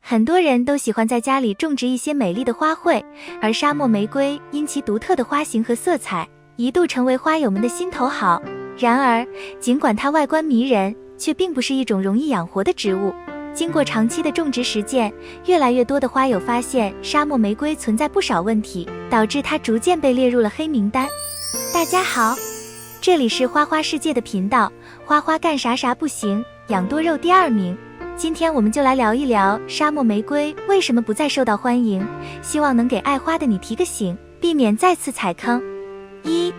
很多人都喜欢在家里种植一些美丽的花卉，而沙漠玫瑰因其独特的花型和色彩，一度成为花友们的心头好。然而，尽管它外观迷人，却并不是一种容易养活的植物。经过长期的种植实践，越来越多的花友发现沙漠玫瑰存在不少问题，导致它逐渐被列入了黑名单。大家好，这里是花花世界的频道，花花干啥啥不行，养多肉第2名。今天我们就来聊一聊沙漠玫瑰为什么不再受到欢迎，希望能给爱花的你提个醒，避免再次踩坑。1、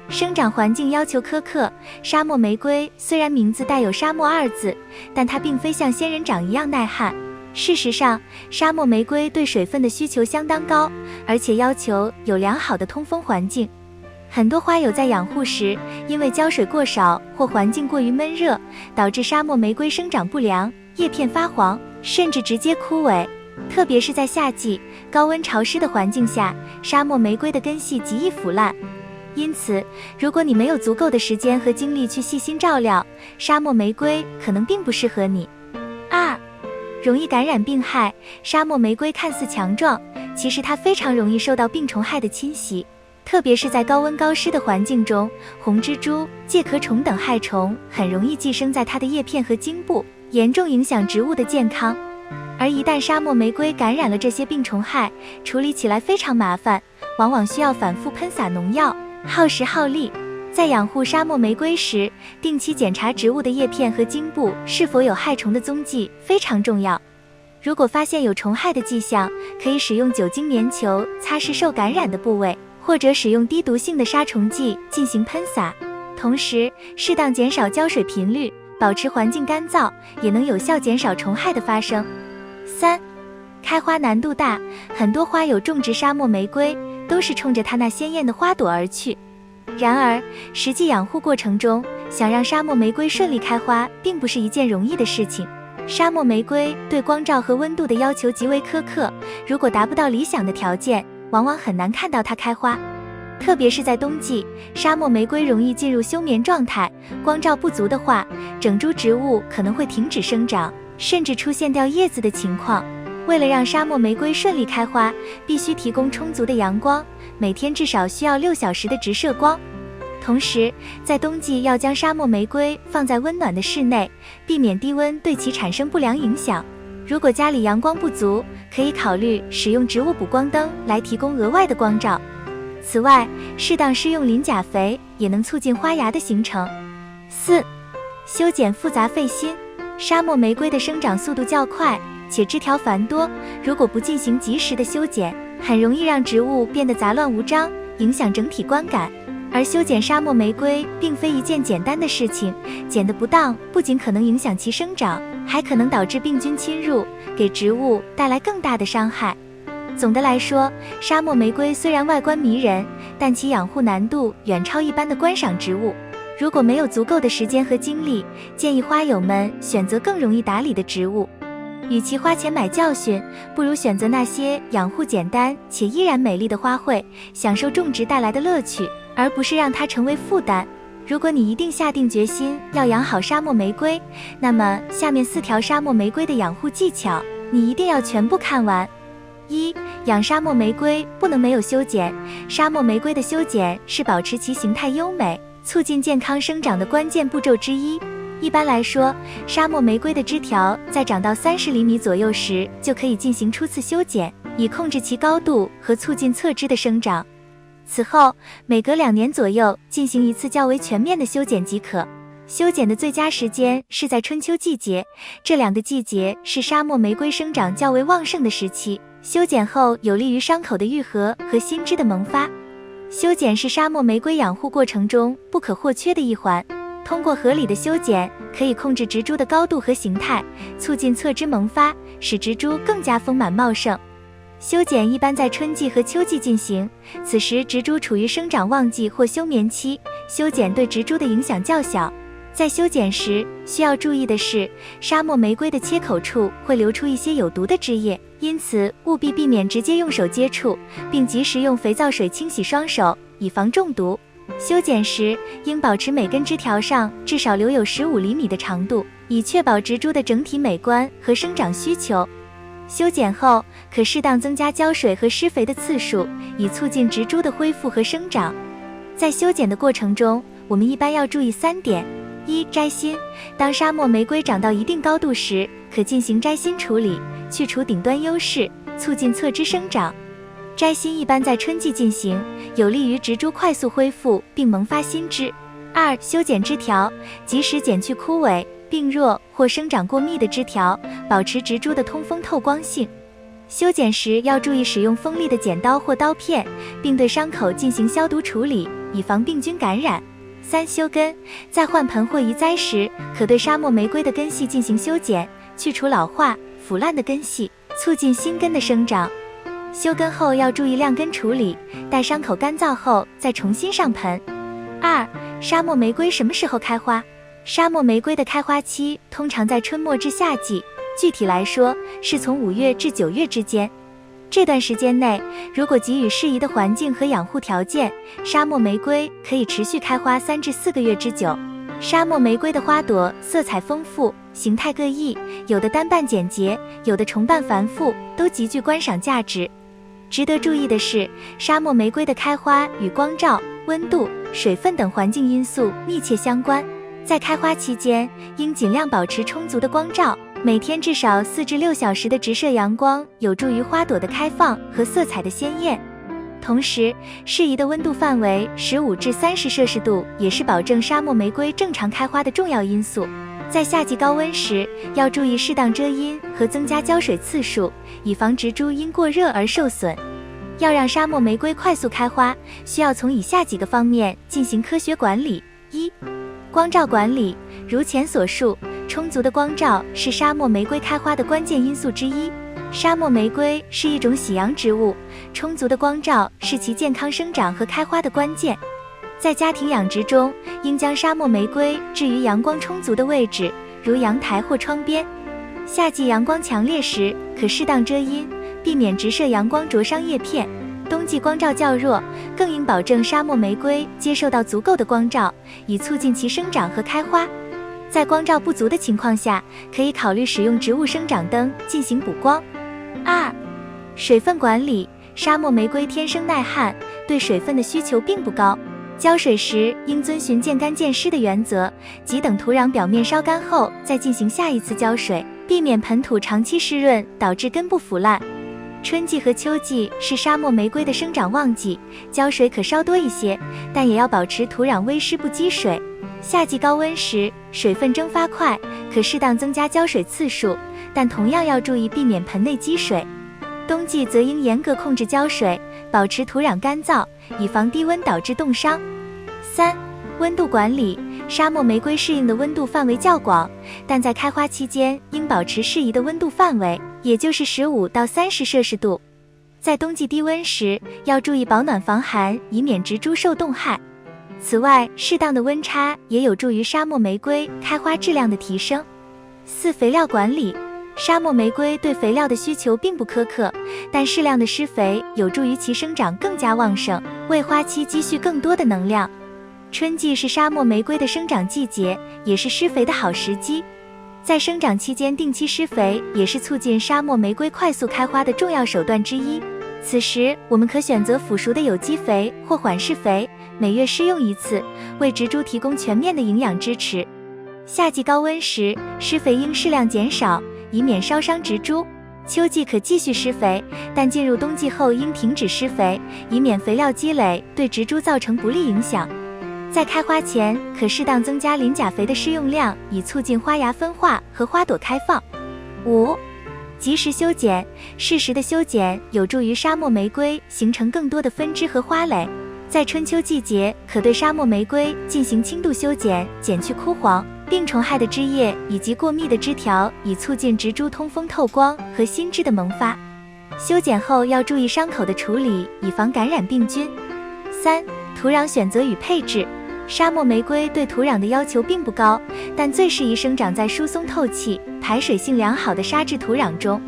生长环境要求苛刻。沙漠玫瑰虽然名字带有沙漠2字，但它并非像仙人掌一样耐旱。事实上，沙漠玫瑰对水分的需求相当高，而且要求有良好的通风环境。很多花友在养护时，因为浇水过少或环境过于闷热，导致沙漠玫瑰生长不良，叶片发黄，甚至直接枯萎。特别是在夏季高温潮湿的环境下，沙漠玫瑰的根系极易腐烂。因此，如果你没有足够的时间和精力去细心照料，沙漠玫瑰可能并不适合你。2、容易感染病害。沙漠玫瑰看似强壮，其实它非常容易受到病虫害的侵袭。特别是在高温高湿的环境中，红蜘蛛、介壳虫等害虫很容易寄生在它的叶片和茎部，严重影响植物的健康。而一旦沙漠玫瑰感染了这些病虫害，处理起来非常麻烦，往往需要反复喷洒农药，耗时耗力。在养护沙漠玫瑰时，定期检查植物的叶片和茎部是否有害虫的踪迹非常重要。如果发现有虫害的迹象，可以使用酒精棉球擦拭受感染的部位，或者使用低毒性的杀虫剂进行喷洒。同时，适当减少浇水频率，保持环境干燥，也能有效减少虫害的发生。3、开花难度大。很多花友种植沙漠玫瑰都是冲着它那鲜艳的花朵而去。然而，实际养护过程中，想让沙漠玫瑰顺利开花，并不是一件容易的事情。沙漠玫瑰对光照和温度的要求极为苛刻，如果达不到理想的条件，往往很难看到它开花。特别是在冬季，沙漠玫瑰容易进入休眠状态，光照不足的话，整株植物可能会停止生长，甚至出现掉叶子的情况。为了让沙漠玫瑰顺利开花，必须提供充足的阳光，每天至少需要6小时的直射光。同时，在冬季要将沙漠玫瑰放在温暖的室内，避免低温对其产生不良影响。如果家里阳光不足，可以考虑使用植物补光灯来提供额外的光照。此外，适当施用磷钾肥也能促进花芽的形成。4、修剪复杂费心。沙漠玫瑰的生长速度较快，且枝条繁多，如果不进行及时的修剪，很容易让植物变得杂乱无章，影响整体观感。而修剪沙漠玫瑰并非一件简单的事情，剪得不当不仅可能影响其生长，还可能导致病菌侵入，给植物带来更大的伤害。总的来说，沙漠玫瑰虽然外观迷人，但其养护难度远超一般的观赏植物。如果没有足够的时间和精力，建议花友们选择更容易打理的植物。与其花钱买教训，不如选择那些养护简单且依然美丽的花卉，享受种植带来的乐趣，而不是让它成为负担。如果你一定下定决心要养好沙漠玫瑰，那么下面4条沙漠玫瑰的养护技巧，你一定要全部看完。1、养沙漠玫瑰不能没有修剪。沙漠玫瑰的修剪是保持其形态优美、促进健康生长的关键步骤之一。一般来说，沙漠玫瑰的枝条在长到30厘米左右时就可以进行初次修剪，以控制其高度和促进侧枝的生长。此后，每隔2年左右进行一次较为全面的修剪即可。修剪的最佳时间是在春秋季节，这2个季节是沙漠玫瑰生长较为旺盛的时期。修剪后有利于伤口的愈合和新枝的萌发。修剪是沙漠玫瑰养护过程中不可或缺的一环。通过合理的修剪，可以控制植株的高度和形态，促进侧枝萌发，使植株更加丰满茂盛。修剪一般在春季和秋季进行，此时植株处于生长旺季或休眠期，修剪对植株的影响较小。在修剪时，需要注意的是，沙漠玫瑰的切口处会流出一些有毒的汁液，因此务必避免直接用手接触，并及时用肥皂水清洗双手，以防中毒。修剪时，应保持每根枝条上至少留有15厘米的长度，以确保植株的整体美观和生长需求。修剪后可适当增加浇水和施肥的次数，以促进植株的恢复和生长。在修剪的过程中，我们一般要注意3点：一、摘心。当沙漠玫瑰长到一定高度时，可进行摘心处理，去除顶端优势，促进侧枝生长。摘心一般在春季进行，有利于植株快速恢复并萌发新枝。2、修剪枝条，及时剪去枯萎、病弱或生长过密的枝条，保持植株的通风透光性。修剪时要注意使用锋利的剪刀或刀片，并对伤口进行消毒处理，以防病菌感染。3、修根，在换盆或移栽时，可对沙漠玫瑰的根系进行修剪，去除老化、腐烂的根系，促进新根的生长。修根后要注意晾根处理，待伤口干燥后再重新上盆。2、沙漠玫瑰什么时候开花？沙漠玫瑰的开花期通常在春末至夏季，具体来说是从5月至9月之间。这段时间内，如果给予适宜的环境和养护条件，沙漠玫瑰可以持续开花3至4个月之久。沙漠玫瑰的花朵色彩丰富，形态各异，有的单瓣简洁，有的重瓣繁复，都极具观赏价值。值得注意的是，沙漠玫瑰的开花与光照、温度、水分等环境因素密切相关。在开花期间，应尽量保持充足的光照，每天至少4至6小时的直射阳光，有助于花朵的开放和色彩的鲜艳。同时，适宜的温度范围15至30摄氏度也是保证沙漠玫瑰正常开花的重要因素。在夏季高温时，要注意适当遮阴和增加浇水次数，以防植株因过热而受损。要让沙漠玫瑰快速开花，需要从以下几个方面进行科学管理。1、光照管理。如前所述，充足的光照是沙漠玫瑰开花的关键因素之一。沙漠玫瑰是一种喜阳植物，充足的光照是其健康生长和开花的关键。在家庭养殖中，应将沙漠玫瑰置于阳光充足的位置，如阳台或窗边。夏季阳光强烈时，可适当遮阴，避免直射阳光灼伤叶片。冬季光照较弱，更应保证沙漠玫瑰接受到足够的光照，以促进其生长和开花。在光照不足的情况下，可以考虑使用植物生长灯进行补光。2、水分管理。沙漠玫瑰天生耐旱，对水分的需求并不高。浇水时应遵循见干见湿的原则，即等土壤表面稍干后再进行下一次浇水，避免盆土长期湿润导致根部腐烂。春季和秋季是沙漠玫瑰的生长旺季，浇水可稍多一些，但也要保持土壤微湿不积水。夏季高温时，水分蒸发快，可适当增加浇水次数，但同样要注意避免盆内积水。冬季则应严格控制浇水，保持土壤干燥，以防低温导致冻伤。3、温度管理。沙漠玫瑰适应的温度范围较广，但在开花期间应保持适宜的温度范围，也就是15到30摄氏度。在冬季低温时，要注意保暖防寒，以免植株受冻害。此外，适当的温差也有助于沙漠玫瑰开花质量的提升。4、肥料管理。沙漠玫瑰对肥料的需求并不苛刻，但适量的施肥有助于其生长更加旺盛，为花期积蓄更多的能量。春季是沙漠玫瑰的生长季节，也是施肥的好时机。在生长期间定期施肥，也是促进沙漠玫瑰快速开花的重要手段之一。此时，我们可选择腐熟的有机肥或缓释肥，每月施用1次，为植株提供全面的营养支持。夏季高温时，施肥应适量减少，以免烧伤植株。秋季可继续施肥，但进入冬季后应停止施肥，以免肥料积累对植株造成不利影响。在开花前，可适当增加磷钾肥的施用量，以促进花芽分化和花朵开放。5、及时修剪。适时的修剪有助于沙漠玫瑰形成更多的分枝和花蕾。在春秋季节，可对沙漠玫瑰进行轻度修剪，剪去枯黄、病虫害的枝叶以及过密的枝条，以促进植株通风透光和新枝的萌发。修剪后要注意伤口的处理，以防感染病菌。3、土壤选择与配置。沙漠玫瑰对土壤的要求并不高，但最适宜生长在疏松透气、排水性良好的沙质土壤中。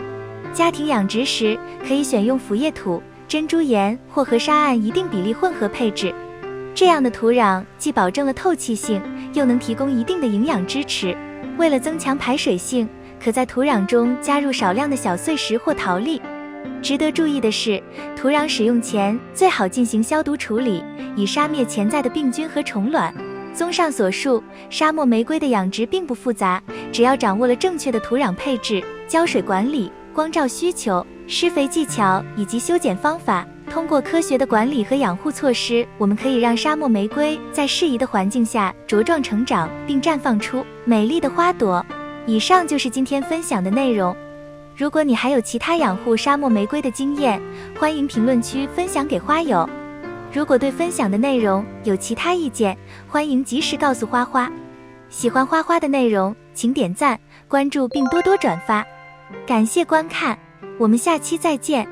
家庭养殖时，可以选用腐叶土、珍珠岩或和沙岸一定比例混合配置。这样的土壤既保证了透气性，又能提供一定的营养支持。为了增强排水性，可在土壤中加入少量的小碎石或陶粒。值得注意的是，土壤使用前最好进行消毒处理，以杀灭潜在的病菌和虫卵。综上所述，沙漠玫瑰的养殖并不复杂，只要掌握了正确的土壤配置、浇水管理、光照需求、施肥技巧以及修剪方法，通过科学的管理和养护措施，我们可以让沙漠玫瑰在适宜的环境下茁壮成长，并绽放出美丽的花朵。以上就是今天分享的内容。如果你还有其他养护沙漠玫瑰的经验，欢迎评论区分享给花友。如果对分享的内容有其他意见，欢迎及时告诉花花。喜欢花花的内容，请点赞、关注并多多转发。感谢观看，我们下期再见。